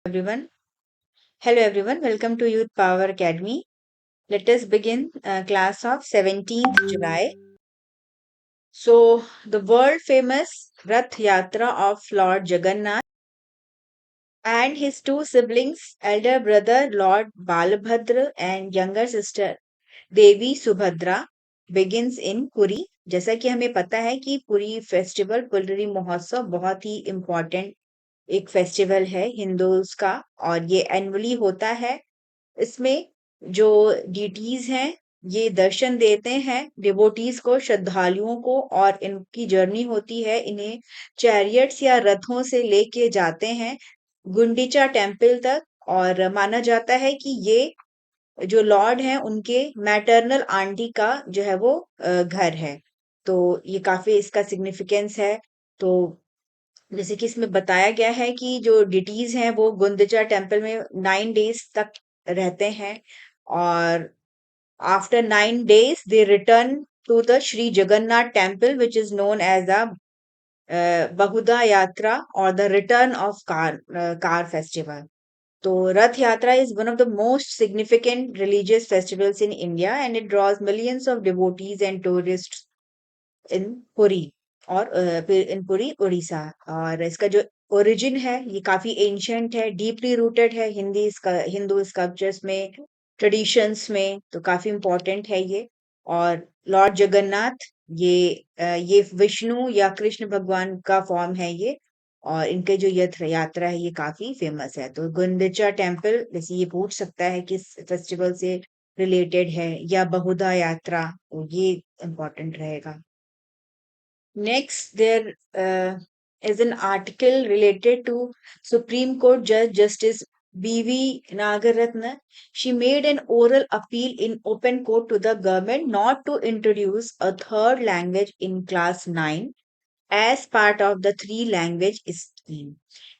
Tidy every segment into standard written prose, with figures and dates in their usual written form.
Everyone. Hello everyone, welcome to Youth Power Academy. Let us begin class of 17th July. So, the world famous Rath Yatra of Lord Jagannath and his two siblings, elder brother Lord Balabhadra and younger sister Devi Subhadra begins in Puri. जैसा कि हमें पता है कि Puri festival Puri महोत्सव बहुत ही important एक festival है हिंदूज का और ये एनुअली होता है। इसमें जो डीटीज हैं ये दर्शन देते हैं डिवोटीज को, श्रद्धालुओं को, और इनकी जर्नी होती है, इन्हें चैरियट्स या रथों से लेके जाते हैं गुंडीचा टेम्पल तक। और माना जाता है कि ये जो लॉर्ड हैं उनके मैटरनल आंटी का जो है वो घर है। तो ये काफी इसका सिग्निफिकेंस है। तो जैसे कि इसमें बताया गया है कि जो डिटीज हैं वो गुंडीचा टेम्पल में 9 डेज तक रहते हैं और after 9 days they return to the Sri Jagannath temple, which is known as the Bahuda Yatra or the return of car festival. So Rath Yatra is one of the most significant religious festivals in India, and it draws millions of devotees and tourists इन पुरी और फिर इन पुरी उड़ीसा। और इसका जो origin है ये काफी ancient है, deeply rooted है हिंदू स्कल्पचर्स में, ट्रेडिशंस में, तो काफी इम्पोर्टेंट है ये। और लॉर्ड जगन्नाथ ये विष्णु या कृष्ण भगवान का फॉर्म है ये। और इनके जो यात्रा है ये काफी फेमस है। तो गुंडीचा टेम्पल जैसे ये पूछ सकता है किस फेस्टिवल से रिलेटेड है, या बहुधा यात्रा, तो ये इम्पोर्टेंट रहेगा। Next, there is an article related to Supreme Court Judge Justice B.V. Nagaratna. She made an oral appeal in open court to the government not to introduce a third language in class 9 as part of the three language scheme.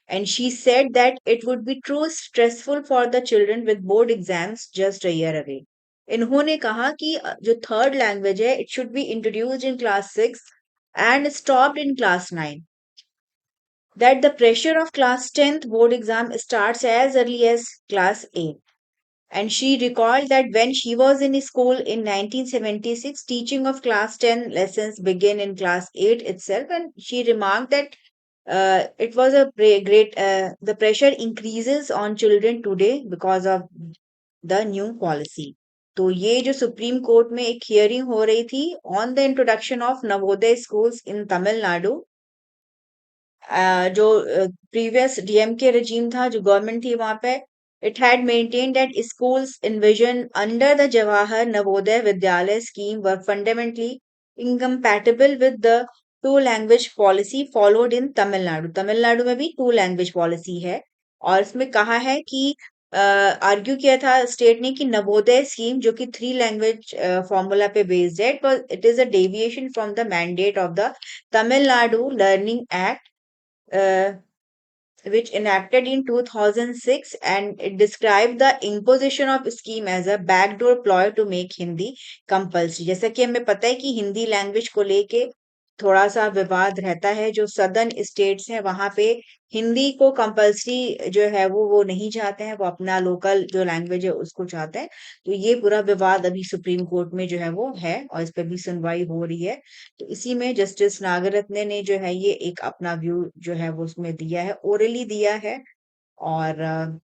And she said that it would be too stressful for the children with board exams just a year away. इन्होंने कहा कि जो third language है it should be introduced in class 6 and stopped in class 9. That the pressure of class 10th board exam starts as early as class 8. And she recalled that when she was in school in 1976, teaching of class 10 lessons began in class 8 itself. And she remarked that it was a great, the pressure increases on children today because of the new policy. तो ये जो supreme court में एक hearing हो रही थी on the introduction of Navodaya schools in Tamil Nadu, जो previous DMK रजीम था, जो गवर्नमेंट थी वहां पे, it had maintained that schools envisioned under the Jawahar Navodaya Vidyalaya scheme were fundamentally incompatible with the two language policy followed in Tamil Nadu. Tamil Nadu में भी to language policy है और इसमें कहा है कि आर्ग्यू किया था स्टेट ने कि नवोदय स्कीम जो कि थ्री लैंग्वेज फॉर्मूला पे बेस्ड है, it is a deviation from the mandate of the Tamil Nadu learning act, which enacted in 2006, and it described the imposition of scheme as a backdoor ploy to make Hindi compulsory. जैसा कि हमें पता है कि Hindi language को लेके थोड़ा सा विवाद रहता है, जो सदर्न स्टेट्स हैं वहां पे हिंदी को कंपल्सरी जो है वो नहीं चाहते हैं, वो अपना लोकल जो लैंग्वेज है उसको चाहते हैं। तो ये पूरा विवाद अभी सुप्रीम कोर्ट में जो है वो है और इस पर भी सुनवाई हो रही है। तो इसी में जस्टिस नागरत्ने ने जो है ये एक अपना व्यू जो है वो उसमें दिया है, ओरली दिया है। और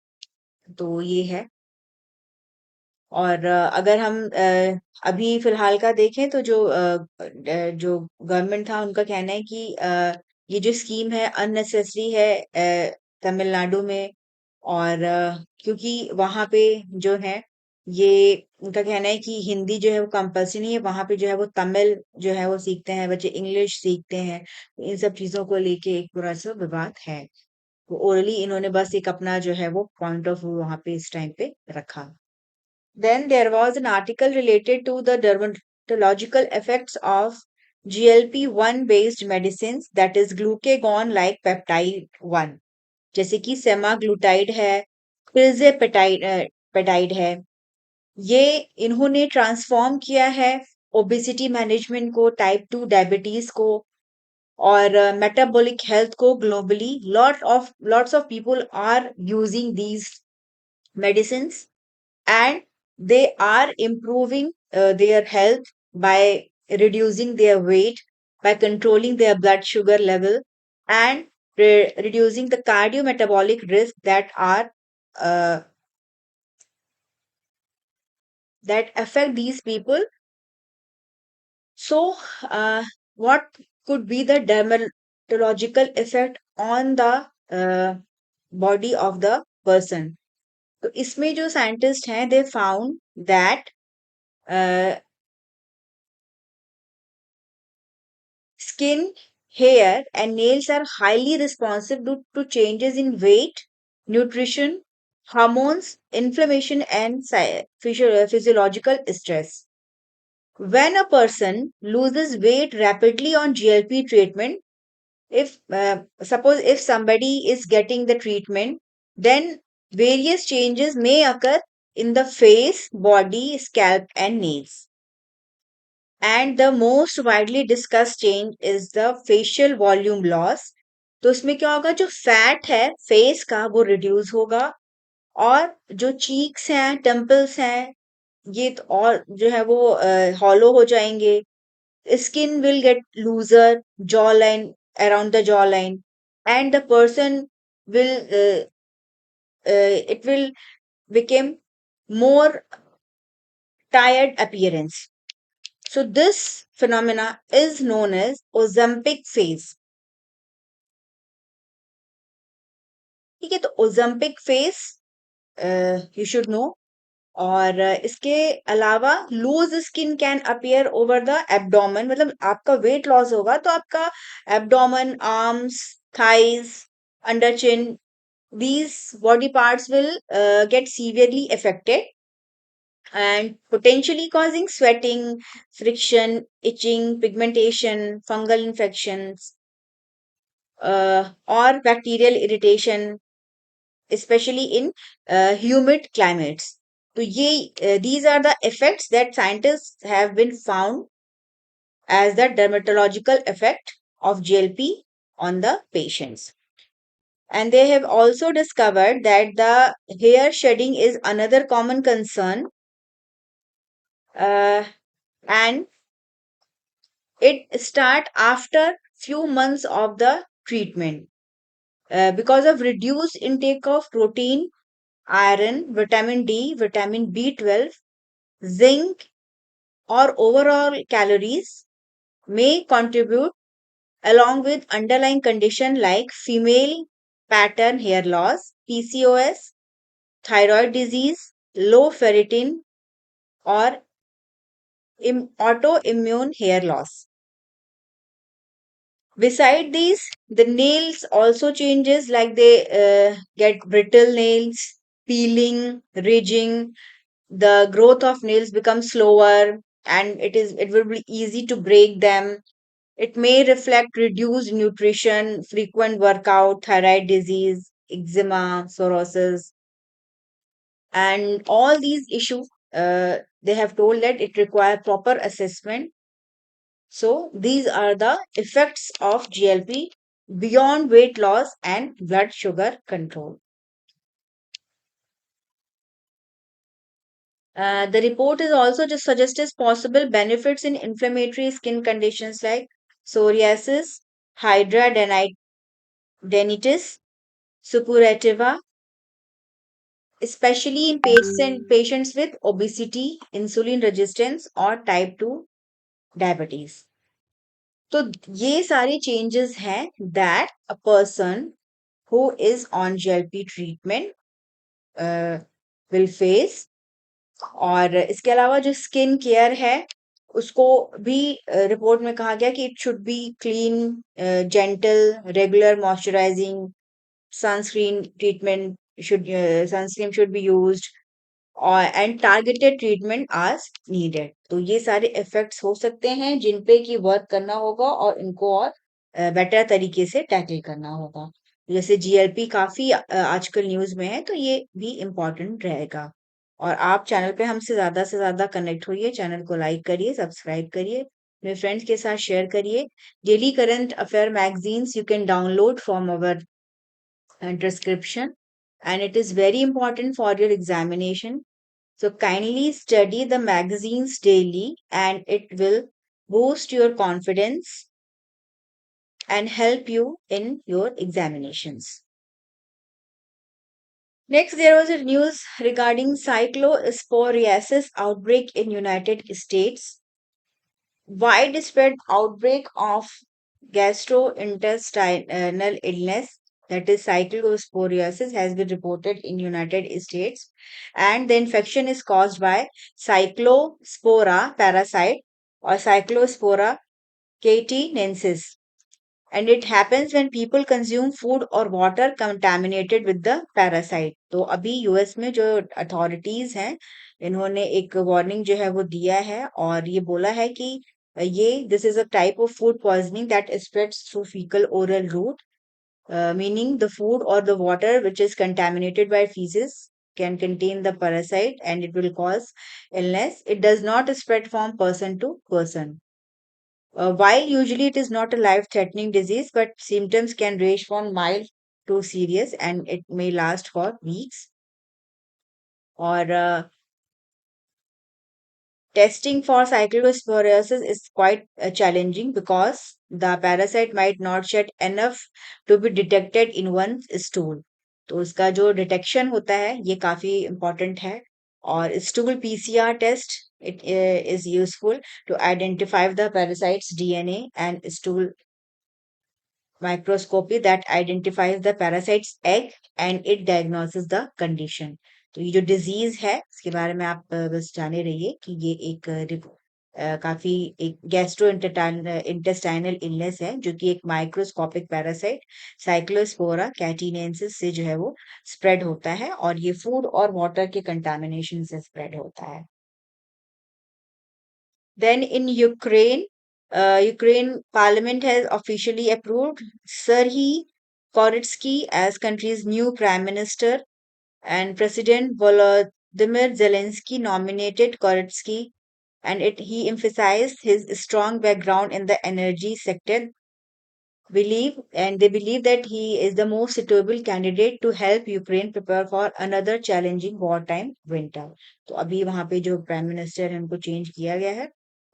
तो ये है। और अगर हम अभी फिलहाल का देखें तो जो गवर्नमेंट था उनका कहना है कि ये जो स्कीम है अननेसेसरी है तमिलनाडु में। और क्योंकि वहां पे जो है ये उनका कहना है कि हिंदी जो है वो कंपल्सरी नहीं है, वहां पे जो है वो तमिल जो है वो सीखते हैं बच्चे, इंग्लिश सीखते हैं। इन सब चीजों को लेके एक पूरा सा विवाद है। तो ओरली इन्होंने बस एक अपना जो है वो पॉइंट ऑफ व्यू वहां पे इस टाइम पे रखा। Then there was an article related to the dermatological effects of GLP-1 based medicines, that is glucagon like peptide 1, जैसे कि सेमाग्लूटाइड है, पेटाइड है। ये इन्होंने ट्रांसफॉर्म किया है ओबेसिटी मैनेजमेंट को, टाइप 2 डायबिटीज को, और मेटाबॉलिक हेल्थ को globally lots of people are using these medicines, and they are improving their health by reducing their weight, by controlling their blood sugar level, and reducing the cardiometabolic risk uh, that affect these people. So, what could be the dermatological effect on the body of the person? तो इसमें जो scientist हैं, they found that uh, skin, hair, and nails are highly responsive to changes in weight, nutrition, hormones, inflammation, and physiological stress. When a person loses weight rapidly on GLP treatment, if suppose if somebody is getting the treatment, then various changes may occur in the face, body, scalp, and nails. And the most widely discussed change is the facial volume loss. तो इसमें क्या होगा, जो fat है face का वो reduce होगा, और जो चीक्स हैं, टेम्पल्स हैं, ये और जो है वो हॉलो हो जाएंगे. Skin will get looser, jawline, around the jawline, and the person will it will become more tired appearance. So this phenomena is known as Ozempic phase. ठीक है, तो Ozempic phase you should know. और इसके अलावा loose skin can appear over the abdomen. मतलब आपका weight loss होगा तो आपका abdomen, arms, thighs, under chin, these body parts will get severely affected and potentially causing sweating, friction, itching, pigmentation, fungal infections, or bacterial irritation, especially in humid climates. So these are the effects that scientists have been found as the dermatological effect of GLP on the patients. And they have also discovered that the hair shedding is another common concern, uh, and it start after few months of the treatment because of reduced intake of protein, iron, vitamin D, vitamin B12, zinc, or overall calories may contribute along with underlying condition like female pattern hair loss, PCOS, thyroid disease, low ferritin, or autoimmune hair loss. Beside these, the nails also changes, like they get brittle nails, peeling, ridging. The growth of nails becomes slower, and it will be easy to break them. It may reflect reduced nutrition, frequent workout, thyroid disease, eczema, psoriasis, and all these issues. They have told that it require proper assessment. So these are the effects of GLP beyond weight loss and blood sugar control. The report is also just suggests possible benefits in inflammatory skin conditions like psoriasis, hidradenitis, suppurativa, especially in patients with obesity, insulin resistance, or type 2 diabetes. तो ये सारे changes हैं that a person who is on GLP treatment will face. और इसके अलावा जो skin care है उसको भी रिपोर्ट में कहा गया कि it should be clean, gentle, regular moisturising, sunscreen treatment sunscreen should be used, और एंड टारगेटेड ट्रीटमेंट आज नीडेड. तो ये सारे इफेक्ट्स हो सकते हैं जिन पे कि वर्क करना होगा और इनको और बेटर तरीके से टैकल करना होगा. जैसे जीएलपी काफी आजकल न्यूज में है, तो ये भी इम्पोर्टेंट रहेगा. और आप चैनल पे हमसे ज्यादा से ज्यादा कनेक्ट होइए, चैनल को लाइक करिए, सब्सक्राइब करिए. अपने फ्रेंड्स के साथ शेयर करिए। Daily current affair magazines you can download from our description, and it is very important for your examination. So kindly study the magazines daily, and it will boost your confidence and help you in your examinations. Next, there was a news regarding cyclosporiasis outbreak in United States. Widespread outbreak of gastrointestinal illness, that is cyclosporiasis, has been reported in United States, and the infection is caused by cyclospora parasite or cyclospora catinensis, and it happens when people consume food or water contaminated with the parasite. तो अभी US में जो authorities हैं, इन्होंने एक warning जो है वो दिया है, और ये बोला है कि ये this is a type of food poisoning that spreads through faecal oral route, meaning the food or the water which is contaminated by feces can contain the parasite and it will cause illness. It does not spread from person to person. While usually it is not a life threatening disease, but symptoms can range from mild to serious and it may last for weeks. Or testing for cyclosporiasis is quite challenging because the parasite might not shed enough to be detected in one's stool. तो उसका जो detection होता है ये काफी important है. और stool PCR test, it is useful to identify the parasite's DNA, and stool microscopy that identifies the parasite's egg and it diagnoses the condition. तो ये जो डिजीज है इसके बारे में आप बस जाने रहिए कि ये एक काफी एक गैस्ट्रो इंटेस्टाइनल इलनेस है, जो कि एक माइक्रोस्कोपिक पैरासाइट साइक्लोस्पोरा कैटिनेंसिस से जो है वो स्प्रेड होता है, और ये फूड और वाटर के कंटामिनेशन से स्प्रेड होता है. Then in Ukraine, Ukraine Parliament has officially approved Serhiy Koritsky as country's new prime minister, and President Volodymyr Zelensky nominated Koritsky, and he emphasized his strong background in the energy sector. They believe that he is the most suitable candidate to help Ukraine prepare for another challenging wartime winter. तो अभी वहां पे जो prime minister है उनको change किया गया है.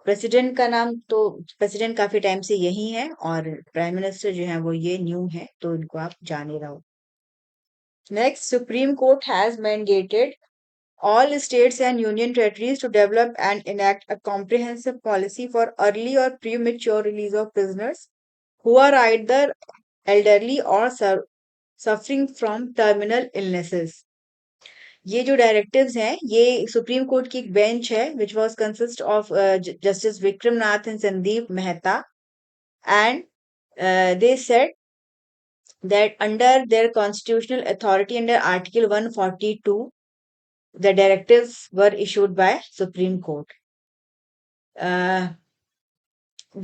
प्रेसिडेंट का नाम तो प्रेसिडेंट काफी टाइम से यही है, और प्राइम मिनिस्टर जो है वो ये न्यू है, तो इनको आप जाने रहो. Next, supreme court has mandated all states and union territories to develop and enact a comprehensive policy for early or premature release of prisoners who are either elderly or suffering from terminal illnesses. ये जो directives हैं ये supreme court की एक bench है which was consist of justice Vikram Nath and Sandeep Mehta, and they said that under their constitutional authority under article 142 the directives were issued by Supreme Court.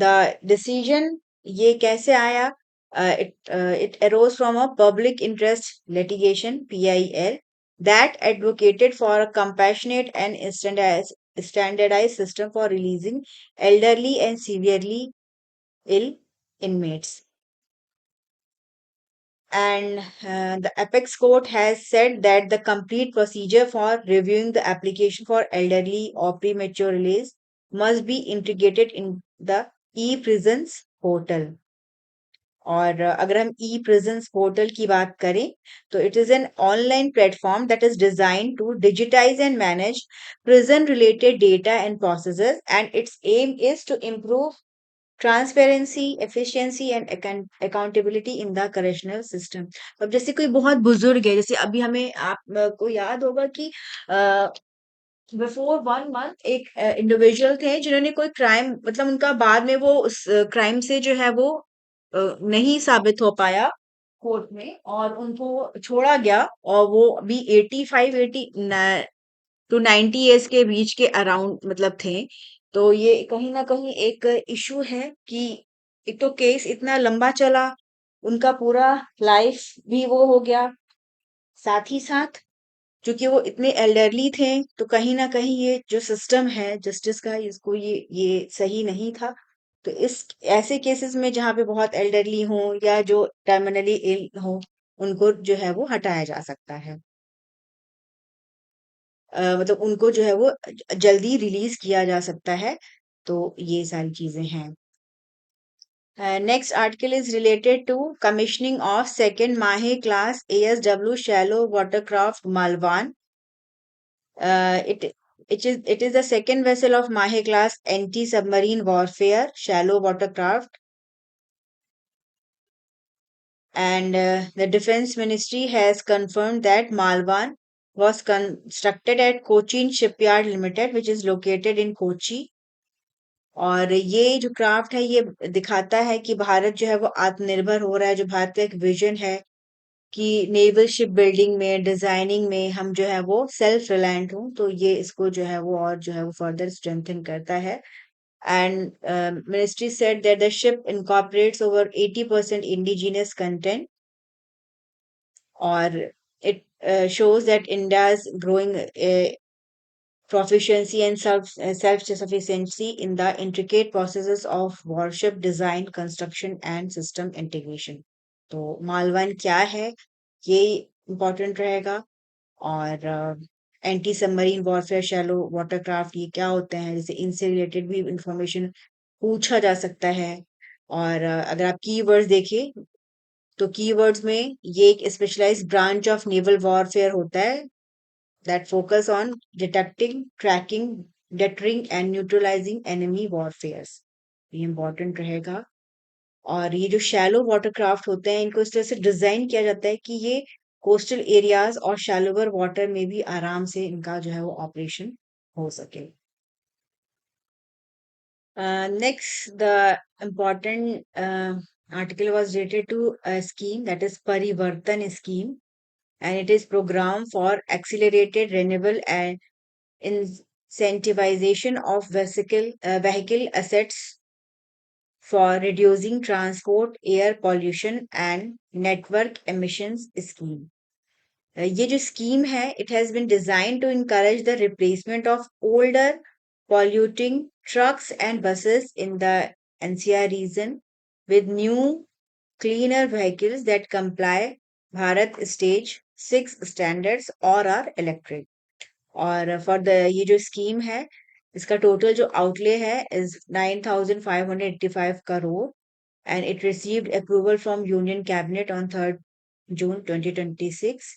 The decision ये कैसे आया? It arose from a public interest litigation (PIL) that advocated for a compassionate and standardized system for releasing elderly and severely ill inmates. And the apex court has said that the complete procedure for reviewing the application for elderly or premature release must be integrated in the e-prisons portal. और अगर हम ई prisons portal की बात करें तो it is an online platform that is design to digitize and manage prison related data and processes, and its aim is to improve transparency, efficiency and accountability in the correctional system. अब जैसे कोई बहुत बुजुर्ग है, जैसे अभी हमें आपको याद होगा कि बिफोर 1 मंथ एक इंडिविजुअल थे जिन्होंने कोई क्राइम, मतलब उनका बाद में वो उस क्राइम से जो है वो नहीं साबित हो पाया कोर्ट में, और उनको छोड़ा गया, और वो अभी 85 80 टू 90 इयर्स के बीच के अराउंड मतलब थे. तो ये कहीं ना कहीं एक इशू है कि एक तो केस इतना लंबा चला, उनका पूरा लाइफ भी वो हो गया, साथ ही साथ क्योंकि वो इतने एल्डरली थे, तो कहीं ना कहीं ये जो सिस्टम है जस्टिस का, इसको ये सही नहीं था. तो इस ऐसे केसेस में जहाँ पे बहुत एल्डरली हों या जो टर्मिनली इल हों, उनको जो है वो हटाया जा सकता है। मतलब उनको जो है वो जल्दी रिलीज़ किया जा सकता है। तो ये सारी चीज़ें हैं। Next article is related to commissioning of second Mahe class ASW shallow watercraft Malwan. It is the second vessel of Mahe class anti-submarine warfare shallow watercraft, and the Defense Ministry has confirmed that Malwan was constructed at Cochin Shipyard Limited, which is located in Kochi. और ये जो craft है ये दिखाता है कि भारत जो है वो आत्मनिर्भर हो रहा है। जो भारत का एक विजन है कि नेवल शिप बिल्डिंग में, डिजाइनिंग में हम जो है वो सेल्फ रिलायंट हों, तो ये इसको जो है वो और जो है वो फर्दर स्ट्रेंथन करता है। And ministry said that the ship incorporates over 80% indigenous content, और it shows that India's growing proficiency and self-sufficiency in the intricate processes of warship design, construction and system integration. तो मालवन क्या है ये important रहेगा। और anti submarine warfare shallow watercraft ये क्या होते हैं, जैसे इनसे रिलेटेड भी इंफॉर्मेशन पूछा जा सकता है। और अगर आप कीवर्ड्स देखें तो कीवर्ड्स में ये एक specialized branch of naval warfare होता है that focus on detecting, tracking, deterring and neutralizing enemy warfares। ये इम्पोर्टेंट रहेगा। और ये जो शैलो वाटरक्राफ्ट होते हैं इनको इस तरह से डिजाइन किया जाता है कि ये कोस्टल एरियाज और शैलोवर वाटर में भी आराम से इनका जो है वो ऑपरेशन हो सके। Next, the important article was related to a scheme, that is Parivartan scheme, and it is program for accelerated renewable and incentivization of vehicle assets for reducing transport air pollution and network emissions scheme। ये जो scheme है, it has been designed to encourage the replacement of older polluting trucks and buses in the NCR region with new cleaner vehicles that comply Bharat Stage 6 standards or are electric। और for the ये जो scheme है इसका total जो outlay है is 9,585 crore, and it received approval from union cabinet on 3rd June 2026।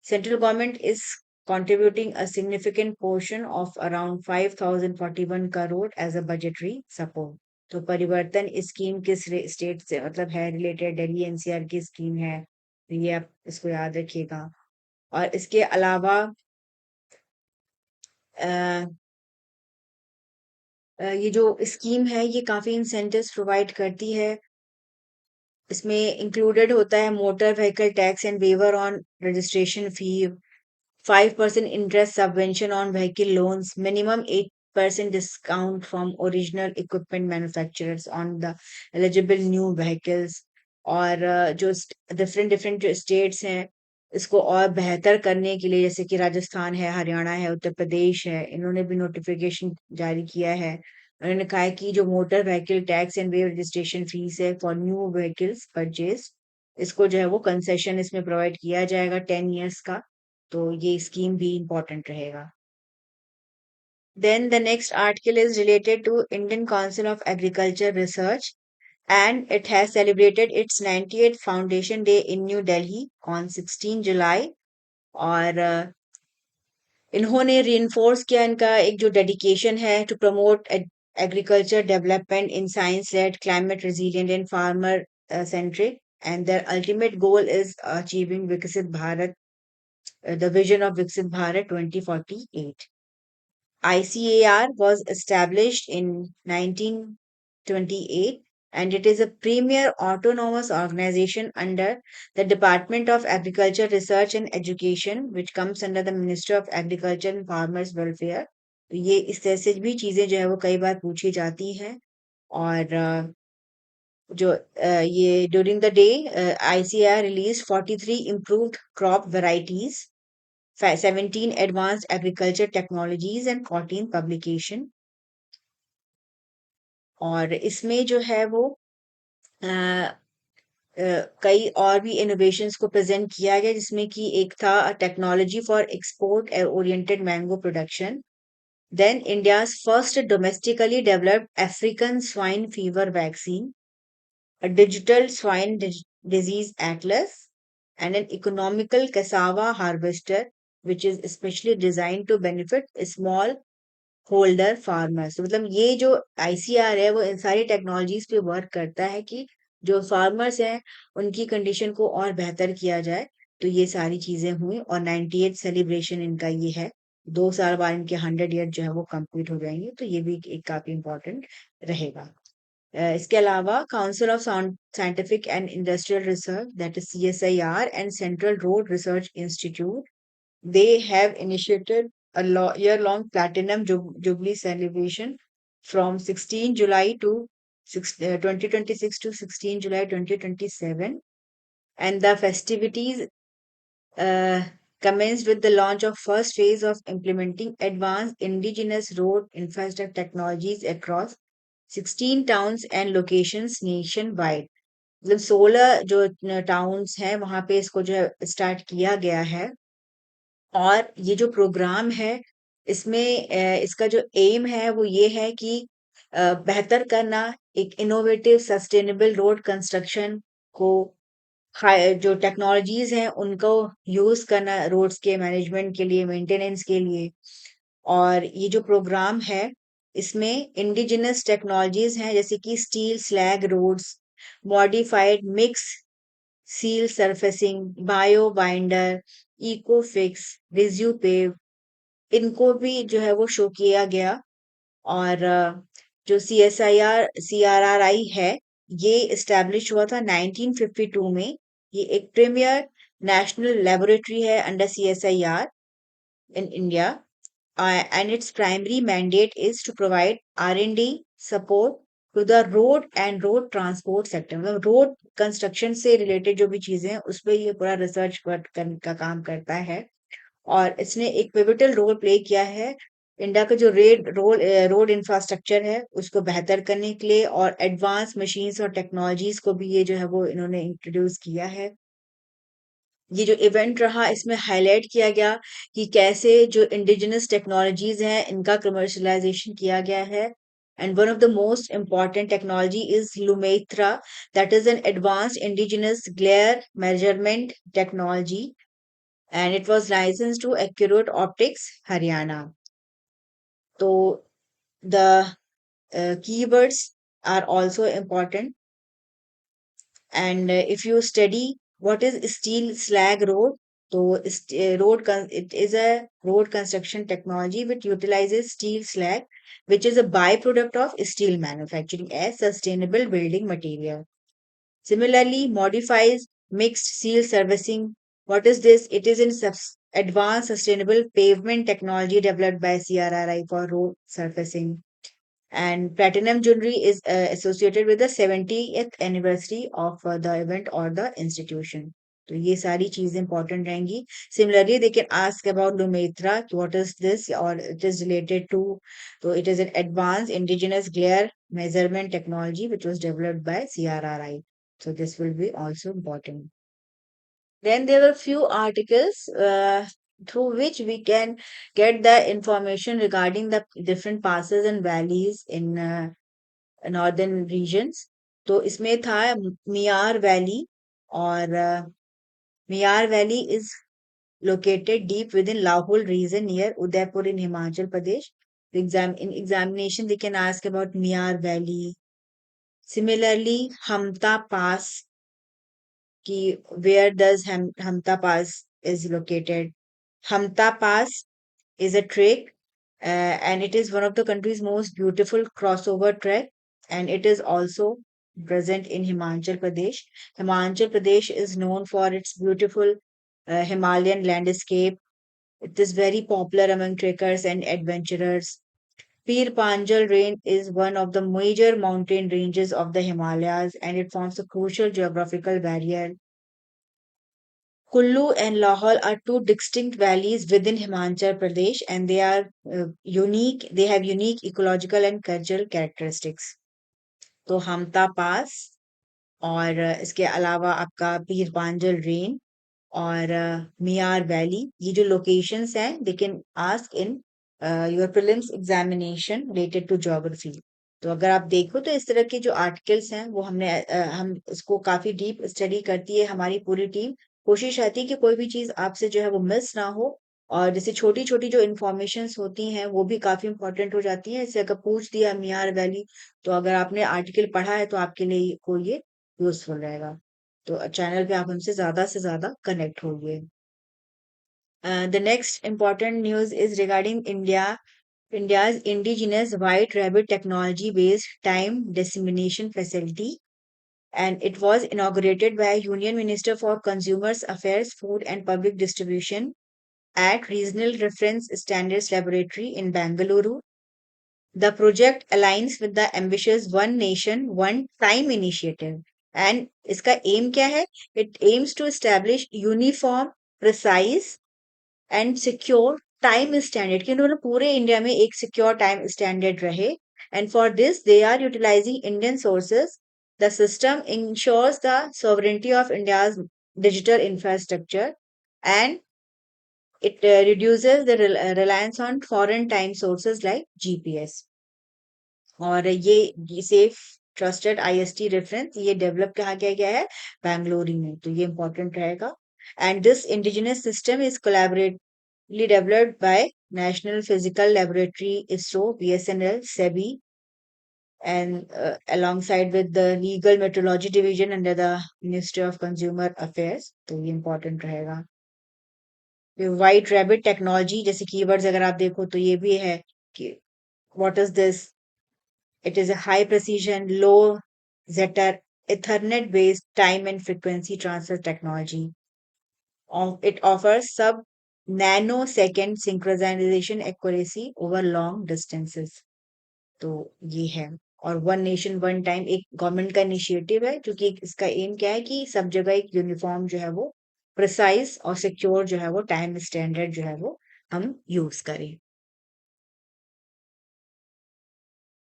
Central government is contributing a significant portion of around 5,041 crore as a budgetary support। तो परिवर्तन scheme किस state से मतलब है रिलेटेड, दिल्ली एनसीआर की scheme है, तो ये आप इसको याद रखिएगा। और इसके अलावा अ, ये जो स्कीम है ये काफी इंसेंटिव्स प्रोवाइड करती है। इसमें इंक्लूडेड होता है motor vehicle tax and waiver on registration fee, 5% interest subvention on vehicle loans, minimum 8% discount from original equipment manufacturers on the eligible new vehicles। और जो डिफरेंट डिफरेंट जो स्टेट्स हैं इसको और बेहतर करने के लिए, जैसे कि राजस्थान है, हरियाणा है, उत्तर प्रदेश है, इन्होंने भी नोटिफिकेशन जारी किया है। उन्होंने कहा है कि जो motor vehicle tax and way registration fees है फॉर न्यू व्हीकल्स परचेज, इसको जो है वो कंसेशन इसमें प्रोवाइड किया जाएगा 10 years का। तो ये स्कीम भी इम्पोर्टेंट रहेगा। Then the next article is related to Indian Council of Agriculture Research, and it has celebrated its 98th Foundation Day in New Delhi on 16 July। और इन्होंने reinforce किया इनका एक जो dedication है to promote agriculture development in science-led, climate resilient and farmer centric, and their ultimate goal is achieving Viksit Bharat, the vision of Viksit Bharat 2048। ICAR was established in 1928, and it is a premier autonomous organization under the Department of Agriculture Research and Education, which comes under the Ministry of Agriculture and Farmers Welfare। तो ये इस तरह से भी चीजें जो है वो कई बार पूछी जाती हैं। और जो ये during the day ICAR release 43 improved crop varieties, 17 advanced agriculture technologies and 14 publication। और इसमें जो है वो अ, कई और भी इनोवेशंस को प्रेजेंट किया गया, जिसमें कि एक था technology for export oriented mango production, then India's first domestically developed African swine fever vaccine, a digital swine disease atlas, and an economical cassava harvester, which is especially designed to benefit small holder farmers. तो मतलब ये जो ICR है वो इन सारी technologies पे work करता है कि जो फार्मर्स हैं उनकी कंडीशन को और बेहतर किया जाए। तो ये सारी चीजें हुई और 98 सेलिब्रेशन इनका ये है। 2 साल बाद इनके 100 ईयर जो है वो कंप्लीट हो जाएंगे, तो ये भी एक काफी इम्पोर्टेंट रहेगा। इसके अलावा council of scientific and industrial research, that is CSIR, and central road research institute, they have initiated a year-long platinum jubilee celebration from 16 July to 2026 to 16 July 2027, and the festivities uh, commenced with the launch of first phase of implementing advanced indigenous road infrastructure technologies across 16 towns and locations nationwide. मतलब 16 जो towns हैं वहां पे इसको जो है start किया गया है। और ये जो प्रोग्राम है इसमें इसका जो एम है वो ये है कि बेहतर करना, एक इनोवेटिव सस्टेनेबल रोड कंस्ट्रक्शन को, जो टेक्नोलॉजीज हैं उनको यूज करना रोड्स के मैनेजमेंट के लिए, मेंटेनेंस के लिए। और ये जो प्रोग्राम है इसमें इंडिजिनस टेक्नोलॉजीज हैं जैसे कि steel slag roads, modified mix seal surfacing, bio binder, Ecofix, Rejupave, इनको भी जो है वो शो किया गया। और जो सीआरआरआई है ये इस्टेब्लिश हुआ था 1952 में। ये एक प्रीमियर नेशनल लेबोरेटरी है under CSIR in India, and its primary mandate is to provide R&D support to the road and road transport sector। मतलब रोड कंस्ट्रक्शन से रिलेटेड जो भी चीजें हैं उस पे ये पूरा रिसर्च का काम करता है। और इसने एक पिवटल रोल प्ले किया है इंडिया का जो रोड इंफ्रास्ट्रक्चर है उसको बेहतर करने के लिए, और एडवांस मशीन्स और टेक्नोलॉजीज को भी ये जो है वो इन्होंने इंट्रोड्यूस किया है। ये जो इवेंट रहा इसमें हाईलाइट किया गया कि कैसे जो इंडिजिनस टेक्नोलॉजीज हैं इनका कमर्शलाइजेशन किया गया है। And one of the most important technology is Lumetra, that is an advanced indigenous glare measurement technology, and it was licensed to Accurate Optics Haryana. तो द keywords are also important, and if you study what is steel slag road, so it is a road construction technology which utilizes steel slag, which is a byproduct of steel manufacturing as sustainable building material. Similarly, modifies mixed seal servicing. What is this? It is in advanced sustainable pavement technology developed by CRRI for road surfacing. And platinum jewelry is associated with the 70th anniversary of the event or the institution. तो ये सारी चीजें important रहेंगी। Similarly, they can ask about Lumetra, what is this, or it is related to, so it is an advanced indigenous glare measurement technology which was developed by CRRI. So this will be also important. Then there were few articles through which we can get the information regarding the different passes and valleys in northern regions. तो इसमें था Miyar valley, और Miyar valley is located deep within Lahore region near Udaipur in Himachal Pradesh. In examination, they can ask about Miyar Valley. Similarly, Hamta Pass, ki where does Hamta Pass is located? Hamta Pass is a trek, and it is one of the country's most beautiful crossover trek, and it is also present in Himachal Pradesh. Himachal Pradesh is known for its beautiful Himalayan landscape. It is very popular among trekkers and adventurers. Pir Panjal Range is one of the major mountain ranges of the Himalayas, and it forms a crucial geographical barrier. Kullu and Lahore are two distinct valleys within Himachal Pradesh, and they are unique. They have unique ecological and cultural characteristics. तो हमटा पास, और इसके अलावा आपका पीर पांजल rain और Miyar valley, ये जो locations हैं they can ask in your prelims examination related to geography. तो अगर आप देखो तो इस तरह के जो आर्टिकल्स हैं वो हम इसको काफी डीप स्टडी करती है हमारी पूरी टीम। कोशिश रहती है कि कोई भी चीज आपसे जो है वो मिस ना हो, और जैसे छोटी छोटी जो इन्फॉर्मेशंस होती हैं वो भी काफी इंपॉर्टेंट हो जाती हैं। जैसे अगर पूछ दिया मियार वैली, तो अगर आपने आर्टिकल पढ़ा है तो आपके लिए को ये यूजफुल रहेगा। तो चैनल पे आप हमसे ज़्यादा से ज़्यादा कनेक्ट होइए। The next important news is regarding India's indigenous white rabbit technology-based time dissemination facility, and it was inaugurated by Union Minister for Consumers Affairs, Food and Public Distribution at Regional Reference Standards Laboratory in Bangalore. The project aligns with the ambitious One Nation, One Time initiative. And इसका aim क्या है? It aims to establish uniform, precise and secure time standard, कि उन्होंने पूरे India में एक secure time standard रहे. And for this, they are utilizing Indian sources. The system ensures the sovereignty of India's digital infrastructure, and it reduces the reliance on foreign time sources like GPS. और ये safe trusted IST reference ये develop कहा गया है बैंगलोर में, तो ये important रहेगा। And this indigenous system is collaboratively developed by national physical laboratory, ISRO, BSNL, SEBI, and alongside with the legal metrology division under the Ministry of Consumer Affairs, तो ये important रहेगा। व्हाइट रैबिट टेक्नोलॉजी जैसे कीवर्ड्स अगर आप देखो तो ये भी है कि what is this. It is a high precision, low Zetter, Ethernet based time and frequency transfer technology. It offers sub nanosecond synchronization accuracy over long distances. तो ये है। और वन नेशन वन टाइम एक गवर्नमेंट का initiative है, क्योंकि इसका M क्या है कि सब जगह एक यूनिफॉर्म जो है वो प्रिसाइज और सिक्योर जो है वो टाइम स्टैंडर्ड जो है वो हम यूज करें।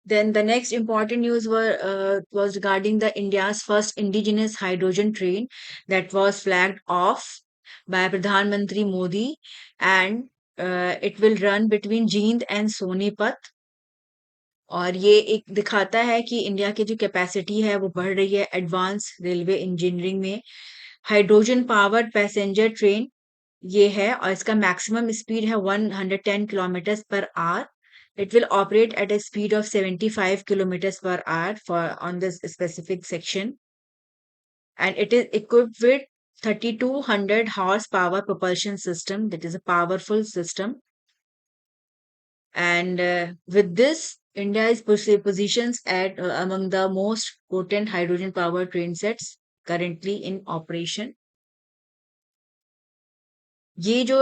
Then the next important news was regarding the India's first indigenous hydrogen train that was flagged off by Pradhan Mantri Modi, and it will run between Jind and Sonipat. और ये एक दिखाता है कि इंडिया की जो capacity है वो बढ़ रही है एडवांस रेलवे इंजीनियरिंग में। हाइड्रोजन पावर्ड पैसेंजर ट्रेन ये है, और इसका मैक्सिमम स्पीड है 110 kilometre per hour. It will operate at a speed of 75 kilometers per hour for on this specific section, and it is equipped with 3200 horsepower propulsion system. That is a powerful system, and with this, India is positions at among the most potent hydrogen power train sets currently in operation. ये जो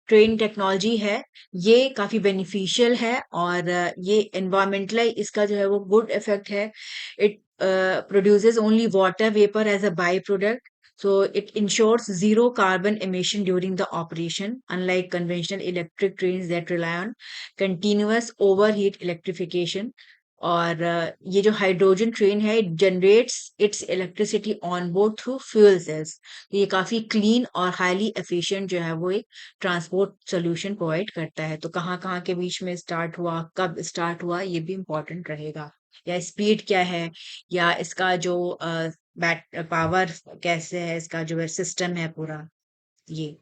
train technology है ये काफी beneficial है, और ये environmentally इसका जो है वो गुड इफेक्ट है। It produces only water vapour as a byproduct, so it ensures zero carbon emission during the operation, unlike conventional electric trains that rely on continuous overheat electrification. और ये जो hydrogen train है it generates it's electricity on board through fuel cells. ये काफी clean और highly efficient जो है वो एक ट्रांसपोर्ट सोल्यूशन प्रोवाइड करता है। तो कहाँ कहाँ के बीच में स्टार्ट हुआ, कब स्टार्ट हुआ, ये भी इम्पोर्टेंट रहेगा, या स्पीड क्या है, या इसका जो बैट पावर कैसे है, इसका जो है सिस्टम है पूरा ये।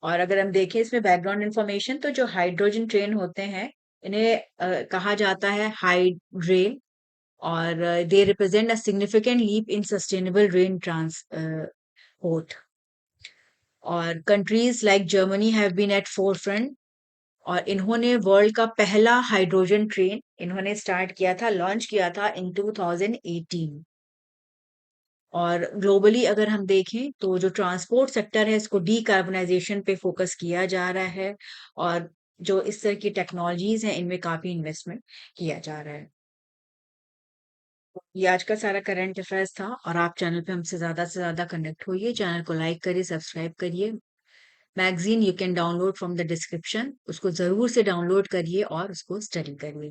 और अगर हम देखें इसमें बैकग्राउंड इंफॉर्मेशन, तो जो हाइड्रोजन ट्रेन होते हैं इन्हें कहा जाता है हाइड रेल, और they represent a significant leap in sustainable rail transport. और countries like Germany have been at forefront, और इन्होंने वर्ल्ड का पहला हाइड्रोजन ट्रेन इन्होंने स्टार्ट किया था, लॉन्च किया था इन 2018। और ग्लोबली अगर हम देखें तो जो ट्रांसपोर्ट सेक्टर है इसको डीकार्बोनाइजेशन पे फोकस किया जा रहा है, और जो इस तरह की टेक्नोलॉजीज हैं इनमें काफी इन्वेस्टमेंट किया जा रहा है। ये आज का सारा करंट अफेयर्स था, और आप चैनल पे हमसे से ज्यादा कनेक्ट होइए, चैनल को लाइक करिए, सब्सक्राइब करिए। Magazine you can download from the description, उसको जरूर से डाउनलोड करिए और उसको स्टडी करिए।